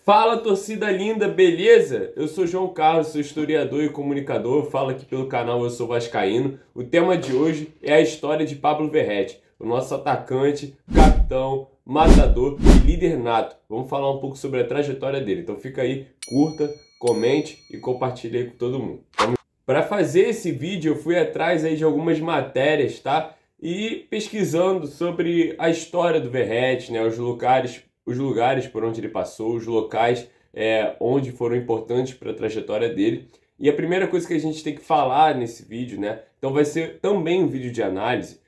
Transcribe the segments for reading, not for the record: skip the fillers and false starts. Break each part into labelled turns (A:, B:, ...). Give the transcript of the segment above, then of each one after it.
A: Fala, torcida linda, beleza? Eu sou João Carlos, sou historiador e comunicador, falo aqui pelo canal Eu Sou Vascaíno. O tema de hoje é a história de Pablo Verratti, o nosso atacante, capitão, matador e líder nato. Vamos falar um pouco sobre a trajetória dele, então fica aí, curta, comente e compartilhe aí com todo mundo. Para fazer esse vídeo eu fui atrás aí de algumas matérias, tá? E pesquisando sobre a história do Verratti, né? Os lugares por onde ele passou, os locais onde foram importantes para a trajetória dele. E a primeira coisa que a gente tem que falar nesse vídeo, né? Então vai ser também um vídeo de análise,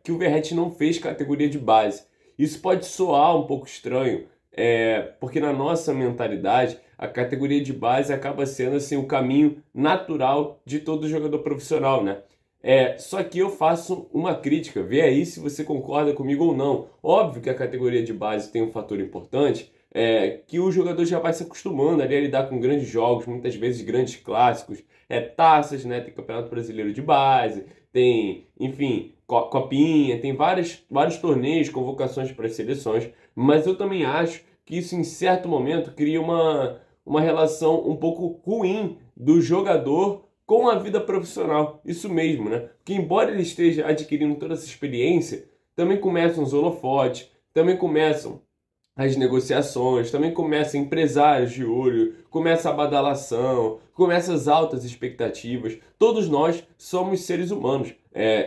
A: que o Verratti não fez categoria de base. Isso pode soar um pouco estranho, porque na nossa mentalidade a categoria de base acaba sendo assim o caminho natural de todo jogador profissional, né? Só que eu faço uma crítica, vê aí se você concorda comigo ou não. Óbvio que a categoria de base tem um fator importante, que o jogador já vai se acostumando ali a lidar com grandes jogos, muitas vezes grandes clássicos, taças, né? Tem Campeonato Brasileiro de base, tem, enfim, copinha, tem vários torneios, convocações para as seleções, mas eu também acho que isso em certo momento cria uma relação um pouco ruim do jogador com a vida profissional, isso mesmo, né? Porque embora ele esteja adquirindo toda essa experiência, também começam os holofotes, também começam as negociações, também começam empresários de olho, começa a badalação, começam as altas expectativas. Todos nós somos seres humanos,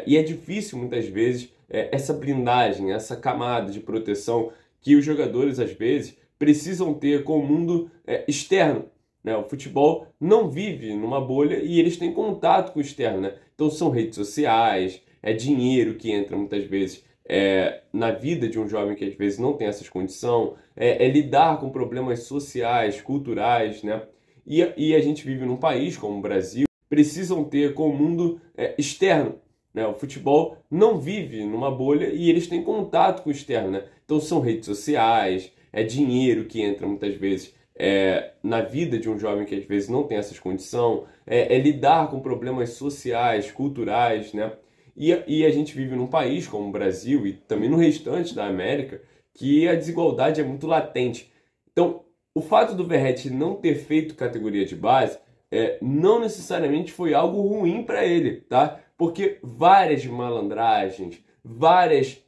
A: e é difícil muitas vezes essa blindagem, essa camada de proteção que os jogadores às vezes precisam ter com o mundo externo. O futebol não vive numa bolha e eles têm contato com o externo, né? Então são redes sociais, dinheiro que entra muitas vezes na vida de um jovem que às vezes não tem essas condições, lidar com problemas sociais, culturais, né? E a gente vive num país como o Brasil, precisam ter com o mundo externo, né? O futebol não vive numa bolha e eles têm contato com o externo, né? Então são redes sociais, dinheiro que entra muitas vezes na vida de um jovem que às vezes não tem essas condições, lidar com problemas sociais, culturais, né? E a gente vive num país como o Brasil e também no restante da América que a desigualdade é muito latente. Então, o fato do Verratti não ter feito categoria de base não necessariamente foi algo ruim para ele, tá? Porque várias malandragens, várias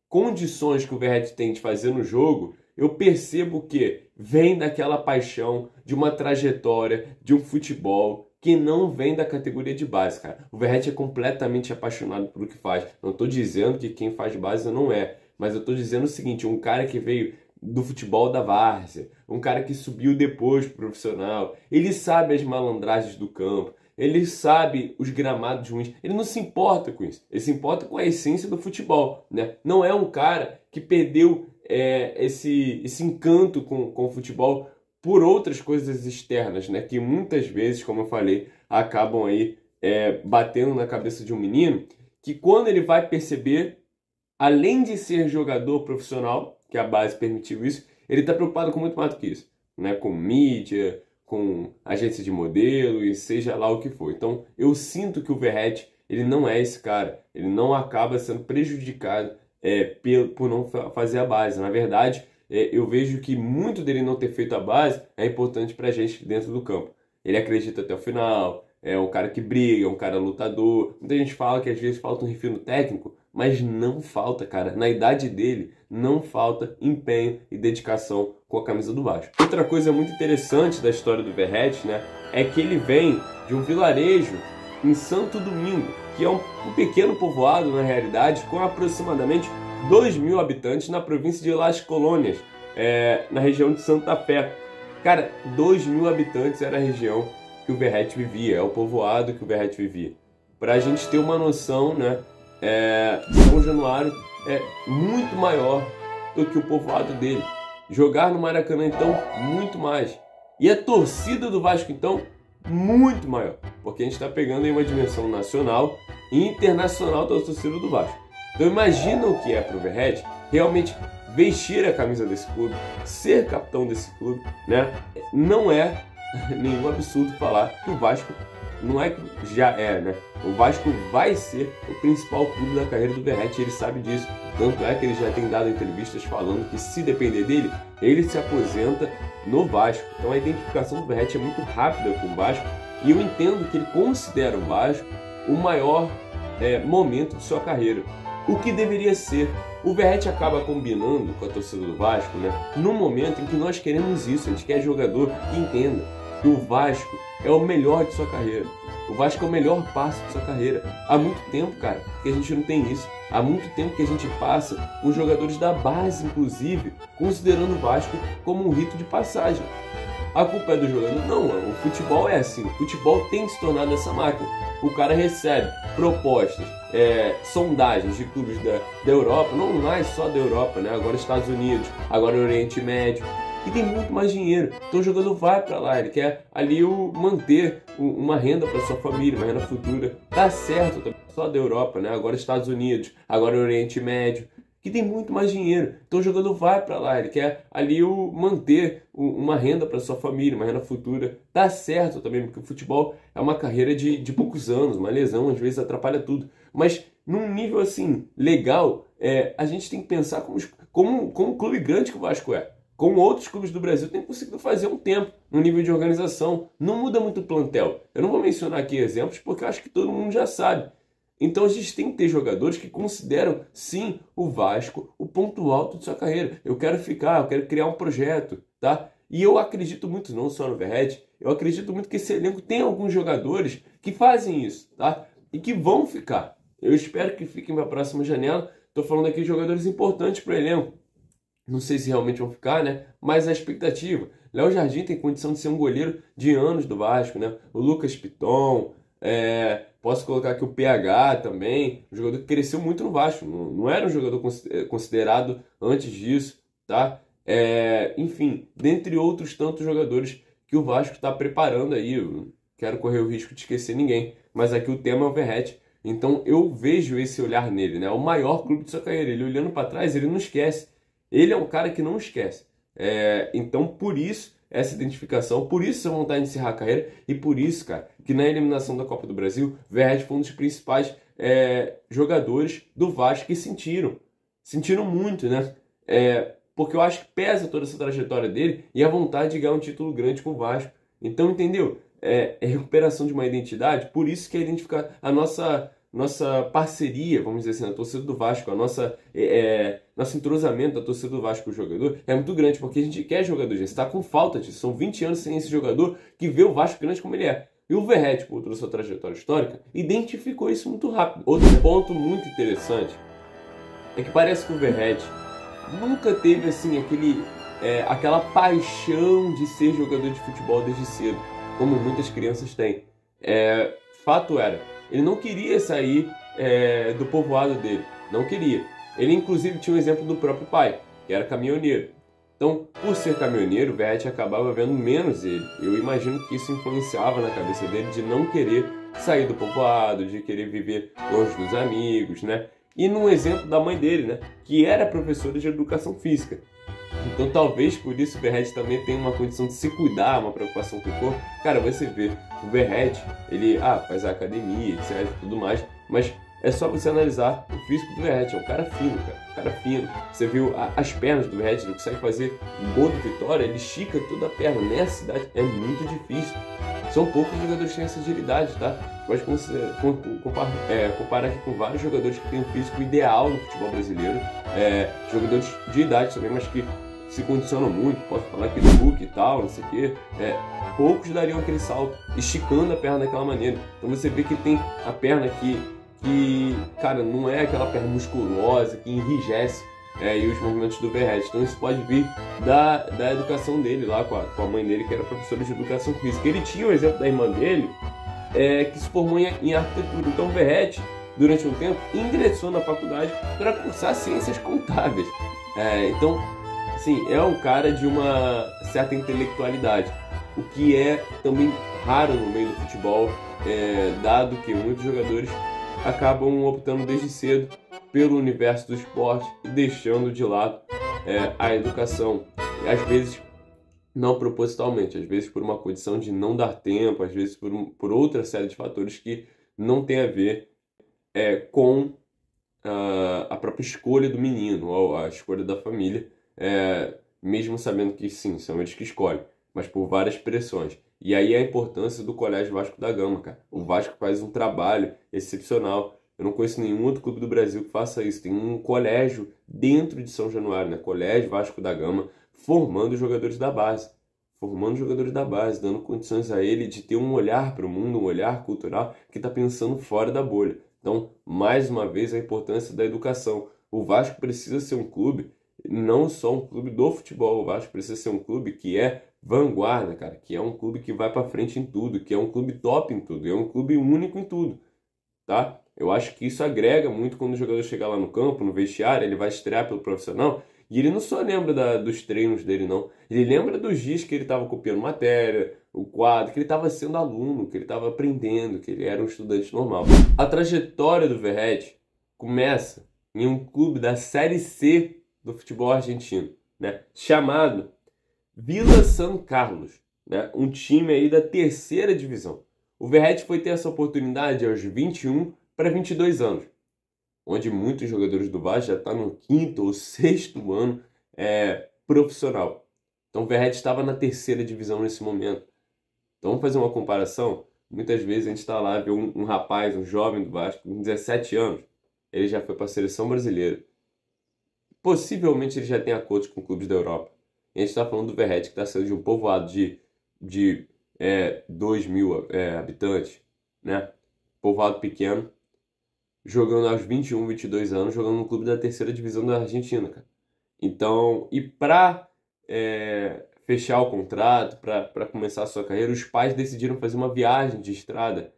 A: condições que o Verratti tem de fazer no jogo, eu percebo que vem daquela paixão, de uma trajetória, de um futebol que não vem da categoria de base, cara. O Verratti é completamente apaixonado pelo que faz. Não estou dizendo que quem faz base não é, mas eu estou dizendo o seguinte, um cara que veio do futebol da várzea, um cara que subiu depois pro profissional, ele sabe as malandragens do campo, ele sabe os gramados ruins, ele não se importa com isso, ele se importa com a essência do futebol, né? Não é um cara que perdeu esse encanto com o futebol por outras coisas externas, né? Que muitas vezes, como eu falei, acabam aí batendo na cabeça de um menino, que quando ele vai perceber, além de ser jogador profissional, que a base permitiu isso, ele está preocupado com muito mais do que isso, né? Com mídia, com agência de modelo e seja lá o que for. Então eu sinto que o Verratti, ele não é esse cara, ele não acaba sendo prejudicado por não fazer a base. Na verdade, eu vejo que muito dele não ter feito a base é importante pra gente dentro do campo. Ele acredita até o final, é um cara que briga, é um cara lutador. Muita gente fala que às vezes falta um refino técnico, mas não falta, cara. Na idade dele, não falta empenho e dedicação com a camisa do Vasco. Outra coisa muito interessante da história do Verratti, né, é que ele vem de um vilarejo em Santo Domingo, que é um pequeno povoado, na realidade, com aproximadamente 2.000 habitantes na província de Las Colônias, na região de Santa Fé. Cara, 2.000 habitantes era a região que o Verratti vivia, é o povoado que o Verratti vivia. Para a gente ter uma noção, né, São Januário é muito maior do que o povoado dele. Jogar no Maracanã, então, muito mais. E a torcida do Vasco, então, muito maior, porque a gente está pegando em uma dimensão nacional e internacional da torcida do Vasco. Então imagina o que é para o Verratti realmente vestir a camisa desse clube, ser capitão desse clube, né? Não é nenhum absurdo falar que o Vasco não é que já é, né? O Vasco vai ser o principal clube da carreira do Verratti, ele sabe disso. Tanto é que ele já tem dado entrevistas falando que, se depender dele, ele se aposenta no Vasco. Então a identificação do Verratti é muito rápida com o Vasco, e eu entendo que ele considera o Vasco o maior momento de sua carreira. O que deveria ser. O Verratti acaba combinando com a torcida do Vasco, né? No momento em que nós queremos isso, a gente quer jogador que entenda que o Vasco é o melhor de sua carreira. O Vasco é o melhor passo de sua carreira. Há muito tempo, cara, que a gente não tem isso. Há muito tempo que a gente passa com jogadores da base, inclusive, considerando o Vasco como um rito de passagem. A culpa é do jogador? Não, o futebol é assim. O futebol tem se tornado essa máquina. O cara recebe propostas, sondagens de clubes da Europa, não mais só da Europa, né? Agora Estados Unidos, agora Oriente Médio, que tem muito mais dinheiro. Então o jogador vai para lá, ele quer ali manter uma renda para sua família, uma renda futura. Tá certo, também só da Europa, né? Agora Estados Unidos, agora Oriente Médio, que tem muito mais dinheiro. Então o jogador vai para lá, ele quer ali manter uma renda para sua família, uma renda futura. Tá certo também, porque o futebol é uma carreira de poucos anos, uma lesão às vezes atrapalha tudo. Mas num nível assim, legal, a gente tem que pensar como um clube grande que o Vasco é. Como outros clubes do Brasil têm conseguido fazer há um tempo, no nível de organização. Não muda muito o plantel. Eu não vou mencionar aqui exemplos, porque eu acho que todo mundo já sabe. Então a gente tem que ter jogadores que consideram, sim, o Vasco o ponto alto de sua carreira. Eu quero ficar, eu quero criar um projeto, tá? E eu acredito muito, não só no Verratti, eu acredito muito que esse elenco tem alguns jogadores que fazem isso, tá? E que vão ficar. Eu espero que fiquem para a próxima janela. Estou falando aqui de jogadores importantes para o elenco. Não sei se realmente vão ficar, né? Mas a expectativa. Léo Jardim tem condição de ser um goleiro de anos do Vasco, né? O Lucas Piton, posso colocar aqui o PH também, um jogador que cresceu muito no Vasco. Não era um jogador considerado antes disso, tá? Enfim, dentre outros tantos jogadores que o Vasco está preparando aí. Eu quero correr o risco de esquecer ninguém, mas aqui o tema é o Verratti. Então eu vejo esse olhar nele, né? O maior clube de sua carreira. Ele olhando para trás, ele não esquece. Ele é um cara que não esquece. Então, por isso, essa identificação, por isso essa vontade de encerrar a carreira, e por isso, cara, que na eliminação da Copa do Brasil, Verratti foi um dos principais jogadores do Vasco que sentiram muito, né? Porque eu acho que pesa toda essa trajetória dele e a vontade de ganhar um título grande com o Vasco. Então, entendeu? É recuperação de uma identidade, por isso que é identificar a nossa parceria, vamos dizer assim, na torcida do Vasco, nosso entrosamento da torcida do Vasco com o jogador é muito grande, porque a gente quer jogador, gente está com falta disso. São 20 anos sem esse jogador que vê o Vasco grande como ele é. E o Verratti, por toda a sua trajetória histórica, identificou isso muito rápido. Outro ponto muito interessante é que parece que o Verratti nunca teve assim aquela paixão de ser jogador de futebol desde cedo, como muitas crianças têm. Fato era, ele não queria sair do povoado dele, não queria. Ele inclusive tinha um exemplo do próprio pai, que era caminhoneiro. Então, por ser caminhoneiro, o Verratti acabava vendo menos ele. Eu imagino que isso influenciava na cabeça dele de não querer sair do povoado, de querer viver longe dos amigos, né? E num exemplo da mãe dele, né? Que era professora de educação física. Então talvez por isso o Verratti também tenha uma condição de se cuidar, uma preocupação com o corpo. Cara, você vê, o Verratti, ele faz a academia, etc, tudo mais, mas é só você analisar o físico do Verratti, é um cara fino, cara, um cara fino. Você viu as pernas do Verratti, ele consegue fazer um gol de vitória, ele estica toda a perna. Nessa cidade é muito difícil. São poucos jogadores que têm essa agilidade, tá? Pode comparar aqui com vários jogadores que têm um físico ideal no futebol brasileiro, jogadores de idade também, mas que se condicionam muito. Posso falar aqui do Hulk e tal, não sei o quê. Poucos dariam aquele salto, esticando a perna daquela maneira. Então você vê que ele tem a perna que cara, não é aquela perna musculosa que enrijece e os movimentos do Verratti. Então isso pode vir da educação dele lá com a mãe dele, que era professora de educação física. Ele tinha o exemplo da irmã dele, que se formou em arquitetura. Então o Verratti, durante um tempo, ingressou na faculdade para cursar ciências contábeis. Então, sim, é um cara de uma certa intelectualidade, o que é também raro no meio do futebol, dado que muitos jogadores acabam optando desde cedo pelo universo do esporte e deixando de lado a educação. E às vezes não propositalmente, às vezes por uma condição de não dar tempo, às vezes por outra série de fatores que não tem a ver com a própria escolha do menino, ou a escolha da família, mesmo sabendo que sim, são eles que escolhem, mas por várias pressões. E aí a importância do Colégio Vasco da Gama, cara. O Vasco faz um trabalho excepcional. Eu não conheço nenhum outro clube do Brasil que faça isso. Tem um colégio dentro de São Januário, né? Colégio Vasco da Gama, formando jogadores da base. Formando jogadores da base, dando condições a ele de ter um olhar para o mundo, um olhar cultural que está pensando fora da bolha. Então, mais uma vez, a importância da educação. O Vasco precisa ser um clube, não só um clube do futebol. O Vasco precisa ser um clube que é vanguarda, cara, que é um clube que vai para frente em tudo, que é um clube top em tudo, é um clube único em tudo, tá? Eu acho que isso agrega muito quando o jogador chegar lá no campo, no vestiário, ele vai estrear pelo profissional e ele não só lembra dos treinos dele, não. Ele lembra dos dias que ele estava copiando matéria, o quadro, que ele estava sendo aluno, que ele estava aprendendo, que ele era um estudante normal. A trajetória do Verratti começa em um clube da Série C do futebol argentino, né? Chamado Vila San Carlos, né? Um time aí da terceira divisão. O Verratti foi ter essa oportunidade aos 21 para 22 anos, onde muitos jogadores do Vasco já estão no quinto ou sexto ano profissional. Então o Verratti estava na terceira divisão nesse momento. Então vamos fazer uma comparação. Muitas vezes a gente está lá, vê um rapaz, um jovem do Vasco, com 17 anos, ele já foi para a seleção brasileira. Possivelmente ele já tem acordos com clubes da Europa. E a gente está falando do Verratti, que está saindo de um povoado de 2.000 habitantes, né? Povoado pequeno, jogando aos 21, 22 anos, jogando no clube da terceira divisão da Argentina, cara. Então, e para fechar o contrato, para começar a sua carreira, os pais decidiram fazer uma viagem de estrada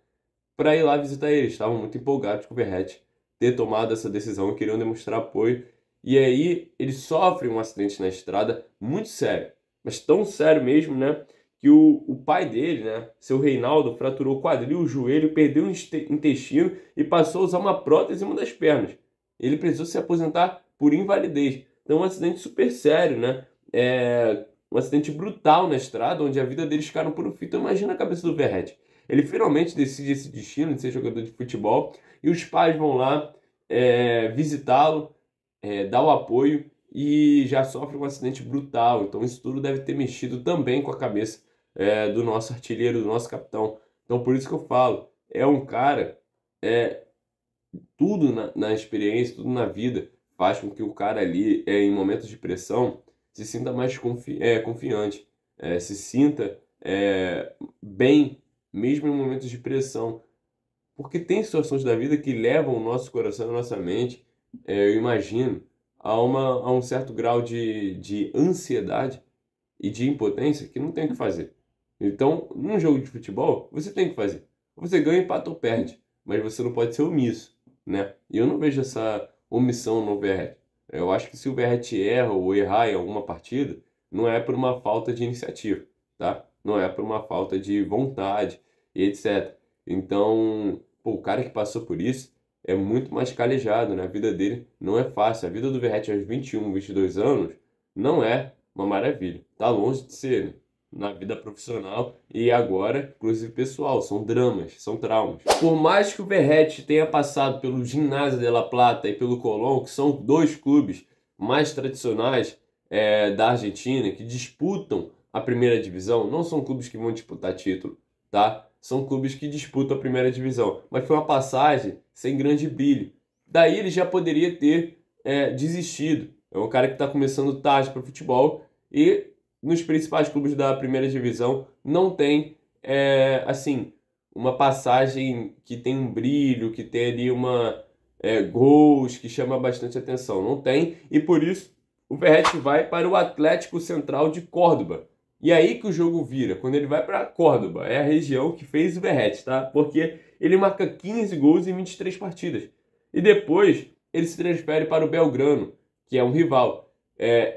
A: para ir lá visitar eles. Estavam muito empolgados com o Verratti ter tomado essa decisão, queriam demonstrar apoio. E aí ele sofre um acidente na estrada muito sério, mas tão sério mesmo, né? Que o pai dele, né, seu Reinaldo, fraturou o quadril, o joelho, perdeu o intestino e passou a usar uma prótese em uma das pernas. Ele precisou se aposentar por invalidez. Então um acidente super sério, né? Um acidente brutal na estrada, onde a vida deles ficaram por um fio. Então imagina a cabeça do Verratti. Ele finalmente decide esse destino de ser jogador de futebol e os pais vão lá visitá-lo, dar o apoio e já sofre um acidente brutal. Então isso tudo deve ter mexido também com a cabeça do nosso artilheiro, do nosso capitão. Então por isso que eu falo, é um cara, tudo na experiência, tudo na vida faz com que o cara ali, em momentos de pressão, se sinta mais confiante, se sinta bem, mesmo em momentos de pressão. Porque tem situações da vida que levam o nosso coração, a nossa mente, eu imagino, a um certo grau de ansiedade e de impotência que não tem o que fazer. Então, num jogo de futebol, você tem que fazer. Você ganha, empata ou perde, mas você não pode ser omisso, né? E eu não vejo essa omissão no Verratti. Eu acho que se o Verratti erra ou errar em alguma partida, não é por uma falta de iniciativa, tá? Não é por uma falta de vontade e etc. Então, pô, o cara que passou por isso é muito mais calejado, né? A vida dele não é fácil. A vida do Verratti aos 21, 22 anos não é uma maravilha. Tá longe de ser, né? Na vida profissional e agora, inclusive pessoal, são dramas, são traumas. Por mais que o Verratti tenha passado pelo Gimnasia de La Plata e pelo Colón, que são dois clubes mais tradicionais da Argentina, que disputam a primeira divisão, não são clubes que vão disputar título, tá? São clubes que disputam a primeira divisão, mas foi uma passagem sem grande brilho. Daí ele já poderia ter desistido. É um cara que está começando tarde para futebol e nos principais clubes da primeira divisão não tem, assim, uma passagem que tem um brilho, que tem ali gols, que chama bastante atenção. Não tem, e por isso o Verratti vai para o Atlético Central de Córdoba. E aí que o jogo vira, quando ele vai para Córdoba, é a região que fez o Verratti, tá? Porque ele marca 15 gols em 23 partidas. E depois ele se transfere para o Belgrano, que é um rival.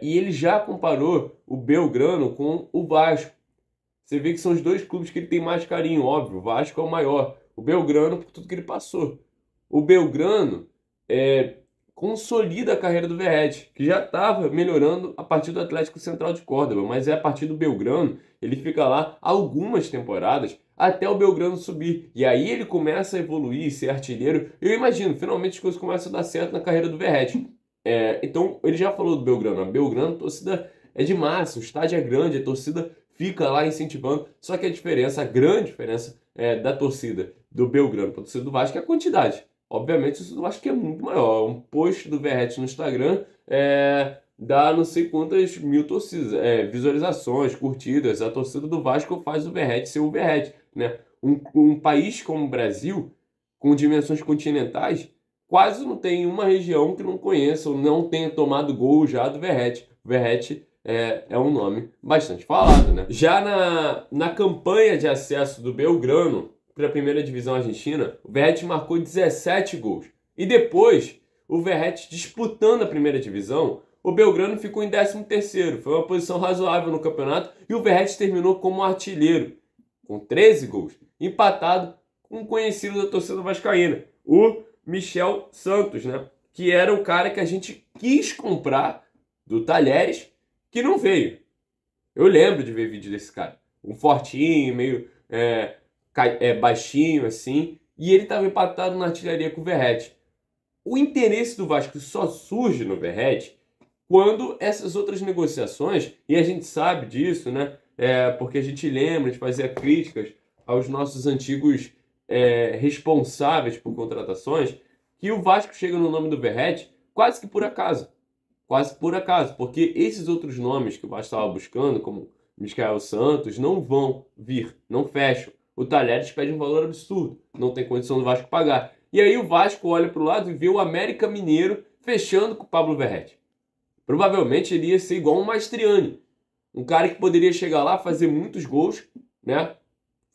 A: E ele já comparou o Belgrano com o Vasco. Você vê que são os dois clubes que ele tem mais carinho, óbvio. O Vasco é o maior. O Belgrano por tudo que ele passou. O Belgrano consolida a carreira do Verratti, que já estava melhorando a partir do Atlético Central de Córdoba, mas é a partir do Belgrano, ele fica lá algumas temporadas até o Belgrano subir. E aí ele começa a evoluir, ser artilheiro. Eu imagino, finalmente as coisas começam a dar certo na carreira do Verratti. Então, ele já falou do Belgrano. A Belgrano, a torcida é de massa, o estádio é grande, a torcida fica lá incentivando. Só que a grande diferença da torcida do Belgrano para a torcida do Vasco é a quantidade. Obviamente, a torcida do Vasco é muito maior. Um post do Verratti no Instagram dá não sei quantas mil torcidas, visualizações, curtidas. A torcida do Vasco faz o Verratti ser o Verratti, né? Um país como o Brasil, com dimensões continentais, quase não tem uma região que não conheça ou não tenha tomado gol já do Verratti. O Verratti é um nome bastante falado, né? Já na campanha de acesso do Belgrano para a primeira divisão argentina, o Verratti marcou 17 gols. E depois, o Verratti disputando a primeira divisão, o Belgrano ficou em 13º. Foi uma posição razoável no campeonato e o Verratti terminou como artilheiro, com 13 gols, empatado com um conhecido da torcida vascaína, o Michel Santos, né? Que era o cara que a gente quis comprar do Talheres, que não veio. Eu lembro de ver vídeo desse cara. Um fortinho, meio baixinho, assim. E ele estava empatado na artilharia com o Verratti. O interesse do Vasco só surge no Verratti quando essas outras negociações, e a gente sabe disso, né? Porque a gente lembra de fazer críticas aos nossos antigos responsáveis por contratações, que o Vasco chega no nome do Verratti quase que por acaso. Quase por acaso, porque esses outros nomes que o Vasco estava buscando, como Michael Santos, não vão vir, não fecham. O Talheres pede um valor absurdo, não tem condição do Vasco pagar. E aí o Vasco olha para o lado e vê o América Mineiro fechando com o Pablo Verratti. Provavelmente ele ia ser igual um Mastriani, um cara que poderia chegar lá, fazer muitos gols, né?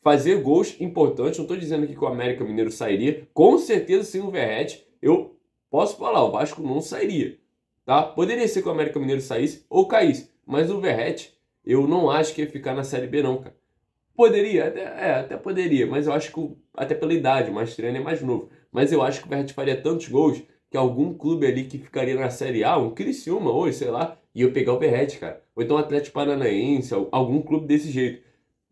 A: Fazer gols importantes. Não estou dizendo aqui que o América Mineiro sairia. Com certeza, sem o Verratti, eu posso falar, o Vasco não sairia. Tá? Poderia ser que o América Mineiro saísse ou caísse. Mas o Verratti, eu não acho que ia ficar na Série B, não, cara. Poderia, até poderia. Mas eu acho que, até pela idade, o Mastriani é mais novo. Mas eu acho que o Verratti faria tantos gols que algum clube ali que ficaria na Série A, um Criciúma, ou sei lá, ia pegar o Verratti, cara. Ou então o Atlético Paranaense, algum clube desse jeito.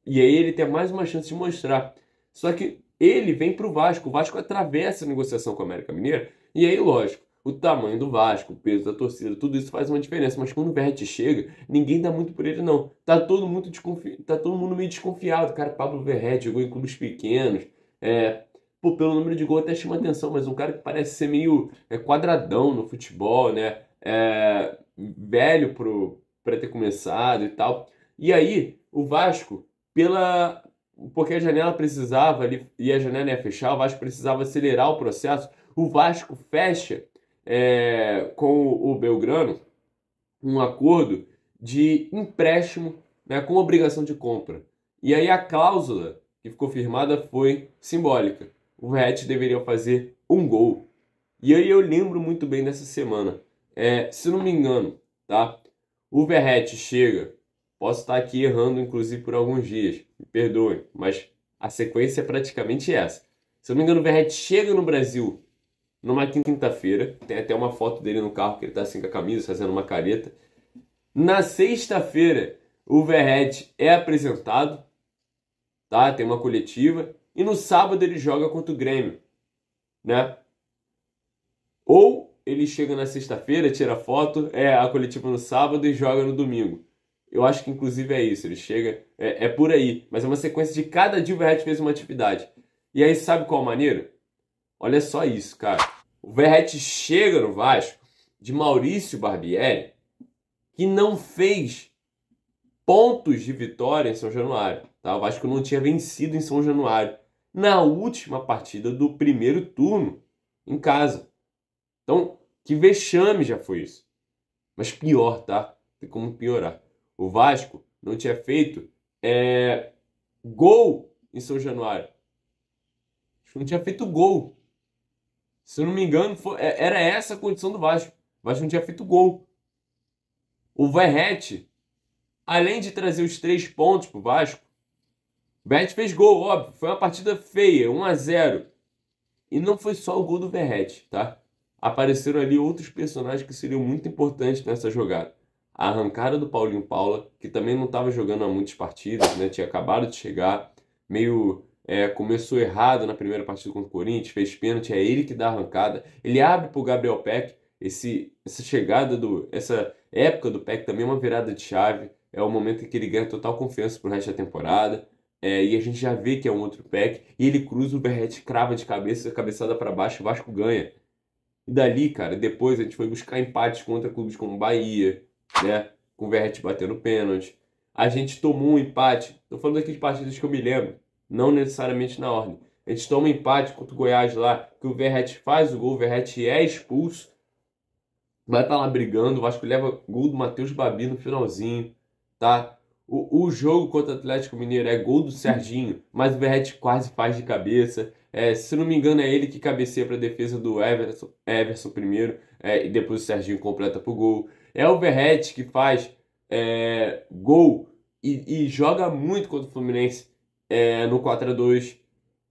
A: E aí ele tem mais uma chance de mostrar. Só que ele vem pro Vasco. O Vasco atravessa a negociação com o América Mineiro. E aí, lógico, o tamanho do Vasco, o peso da torcida, tudo isso faz uma diferença. Mas quando o Verratti chega, ninguém dá muito por ele, não. Tá todo mundo meio desconfiado. Cara, Pablo Verratti jogou em clubes pequenos. Pelo número de gol até chama atenção, mas um cara que parece ser meio quadradão no futebol, né? Velho pra ter começado e tal. E aí, o Vasco, porque a janela precisava ali, e a janela ia fechar, o Vasco precisava acelerar o processo. O Vasco fecha com o Belgrano um acordo de empréstimo, né, com obrigação de compra. E aí a cláusula que ficou firmada foi simbólica. O Verratti deveria fazer um gol. E aí eu lembro muito bem dessa semana. Se não me engano, tá? O Verratti chega. Posso estar aqui errando, inclusive, por alguns dias. Me perdoem, mas a sequência é praticamente essa. Se eu não me engano, o Verratti chega no Brasil numa quinta-feira. Tem até uma foto dele no carro, que ele está assim com a camisa, fazendo uma careta. Na sexta-feira, o Verratti é apresentado, tá? Tem uma coletiva. E no sábado ele joga contra o Grêmio, né? Ou ele chega na sexta-feira, tira foto, a coletiva no sábado e joga no domingo. Eu acho que inclusive é isso, ele chega, por aí. Mas é uma sequência de cada dia o Verratti fez uma atividade. E aí sabe qual maneira? Olha só isso, cara. O Verratti chega no Vasco de Maurício Barbieri, que não fez pontos de vitória em São Januário. Tá? O Vasco não tinha vencido em São Januário na última partida do primeiro turno em casa. Então, que vexame já foi isso. Mas pior, tá? Tem como piorar. O Vasco não tinha feito gol em São Januário. Não tinha feito gol. Se eu não me engano, era essa a condição do Vasco. O Vasco não tinha feito gol. O Verratti, além de trazer os 3 pontos pro Vasco, o Verratti fez gol, óbvio. Foi uma partida feia, 1-0. E não foi só o gol do Verratti, tá? apareceram ali outros personagens que seriam muito importantes nessa jogada. A arrancada do Paulinho Paula, que também não estava jogando há muitas partidas, né? Tinha acabado de chegar, começou errado na primeira partida contra o Corinthians, fez pênalti, é ele que dá a arrancada. Ele abre para o Gabriel Peck, essa época do Peck também é uma virada de chave, é o momento em que ele ganha total confiança pro resto da temporada. E a gente já vê que é um outro Peck, e ele cruza o Verratti, crava de cabeça, cabeçada para baixo, o Vasco ganha. E dali, cara, depois a gente foi buscar empates contra clubes como Bahia, né? Com o Verratti batendo pênalti. A gente tomou um empate, tô falando aqui de partidas que eu me lembro, não necessariamente na ordem. A gente toma um empate contra o Goiás lá, que o Verratti faz o gol, o Verratti é expulso, vai estar lá brigando, o Vasco leva gol do Matheus Babi no finalzinho, tá? O jogo contra o Atlético Mineiro é gol do Serginho, mas o Verratti quase faz de cabeça. Se não me engano, é ele que cabeceia para a defesa do Everson primeiro, e depois o Serginho completa pro gol. É o Verratti que faz gol e joga muito contra o Fluminense no 4-2.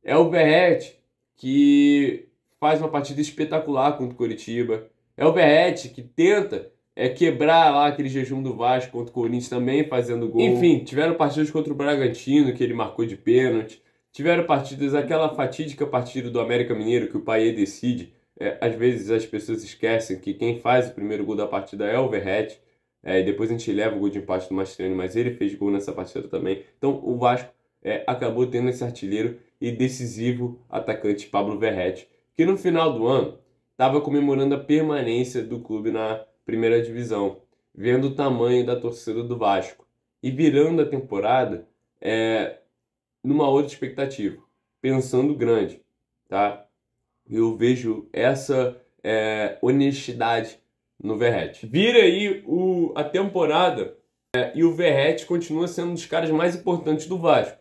A: É o Verratti que faz uma partida espetacular contra o Coritiba. É o Verratti que tenta quebrar lá aquele jejum do Vasco contra o Corinthians também fazendo gol. Enfim, tiveram partidas contra o Bragantino que ele marcou de pênalti. Tiveram partidas, aquela fatídica partida do América Mineiro que o Payet decide. Às vezes as pessoas esquecem que quem faz o primeiro gol da partida é o Verratti. E depois a gente leva o gol de empate do Mascherano, mas ele fez gol nessa partida também. Então o Vasco acabou tendo esse artilheiro e decisivo atacante Pablo Verratti, que no final do ano estava comemorando a permanência do clube na primeira divisão, vendo o tamanho da torcida do Vasco e virando a temporada numa outra expectativa, pensando grande, tá? Eu vejo essa honestidade no Verratti. Vira aí a temporada e o Verratti continua sendo um dos caras mais importantes do Vasco,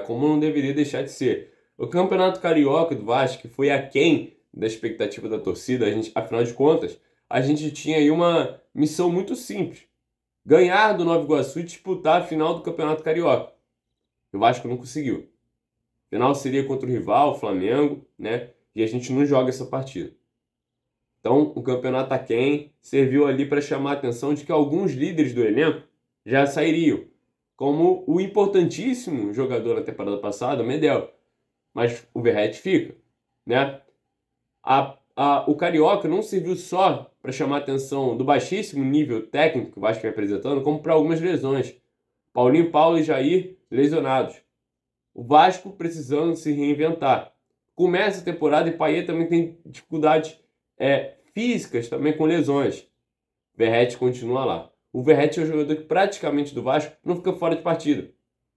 A: como não deveria deixar de ser. O Campeonato Carioca do Vasco, que foi aquém da expectativa da torcida, afinal de contas, a gente tinha aí uma missão muito simples: ganhar do Nova Iguaçu e disputar a final do Campeonato Carioca. O Vasco não conseguiu. A final seria contra o rival, o Flamengo, né? E a gente não joga essa partida. Então, o campeonato aquém serviu ali para chamar a atenção de que alguns líderes do elenco já sairiam, como o importantíssimo jogador na temporada passada, o Medel. Mas o Verratti fica, né? O Carioca não serviu só para chamar a atenção do baixíssimo nível técnico que o Vasco vem apresentando, como para algumas lesões. Paulinho, Paulo e Jair lesionados. O Vasco precisando se reinventar. Começa a temporada e Payet também tem dificuldades físicas também com lesões. Verratti continua lá. O Verratti é um jogador que praticamente do Vasco não fica fora de partida,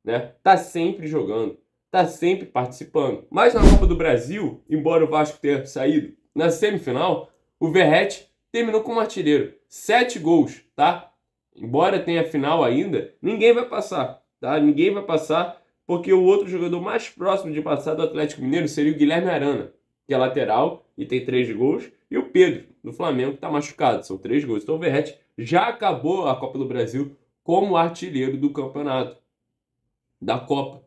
A: né? Tá sempre jogando, tá sempre participando. Mas na Copa do Brasil, embora o Vasco tenha saído na semifinal, o Verratti terminou como artilheiro. 7 gols, tá? Embora tenha final ainda, ninguém vai passar, tá? Ninguém vai passar, porque o outro jogador mais próximo de passar do Atlético Mineiro seria o Guilherme Arana, que é lateral e tem 3 gols, e o Pedro, do Flamengo, que está machucado, são 3 gols. Então o Verratti já acabou a Copa do Brasil como artilheiro do campeonato, da Copa.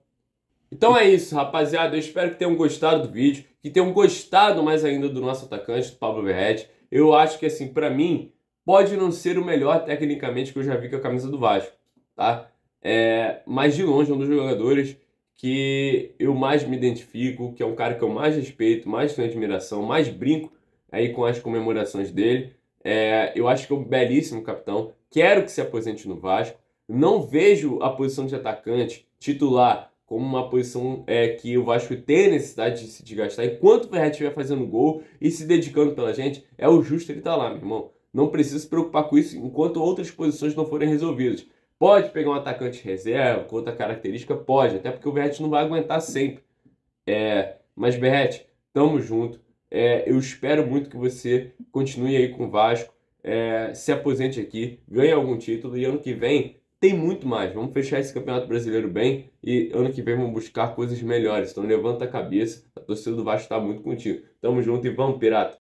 A: Então é isso, rapaziada. Eu espero que tenham gostado do vídeo, que tenham gostado mais ainda do nosso atacante, do Pablo Verratti. Eu acho que, assim, para mim, pode não ser o melhor tecnicamente que eu já vi com a camisa do Vasco, tá? Mas de longe é um dos jogadores que eu mais me identifico, que é um cara que eu mais respeito, mais tenho admiração, mais brinco aí com as comemorações dele. Eu acho que é um belíssimo capitão. Quero que se aposente no Vasco. Não vejo a posição de atacante titular como uma posição que o Vasco tem necessidade de se desgastar. Enquanto o Verratti estiver fazendo gol e se dedicando pela gente, é o justo ele estar lá, meu irmão. Não precisa se preocupar com isso enquanto outras posições não forem resolvidas. Pode pegar um atacante reserva com outra característica? Pode, até porque o Verratti não vai aguentar sempre. Mas, Verratti, tamo junto. Eu espero muito que você continue aí com o Vasco, se aposente aqui, ganhe algum título, e ano que vem tem muito mais. Vamos fechar esse Campeonato Brasileiro bem e ano que vem vamos buscar coisas melhores. Então levanta a cabeça, a torcida do Vasco está muito contigo. Tamo junto e vamos, pirata!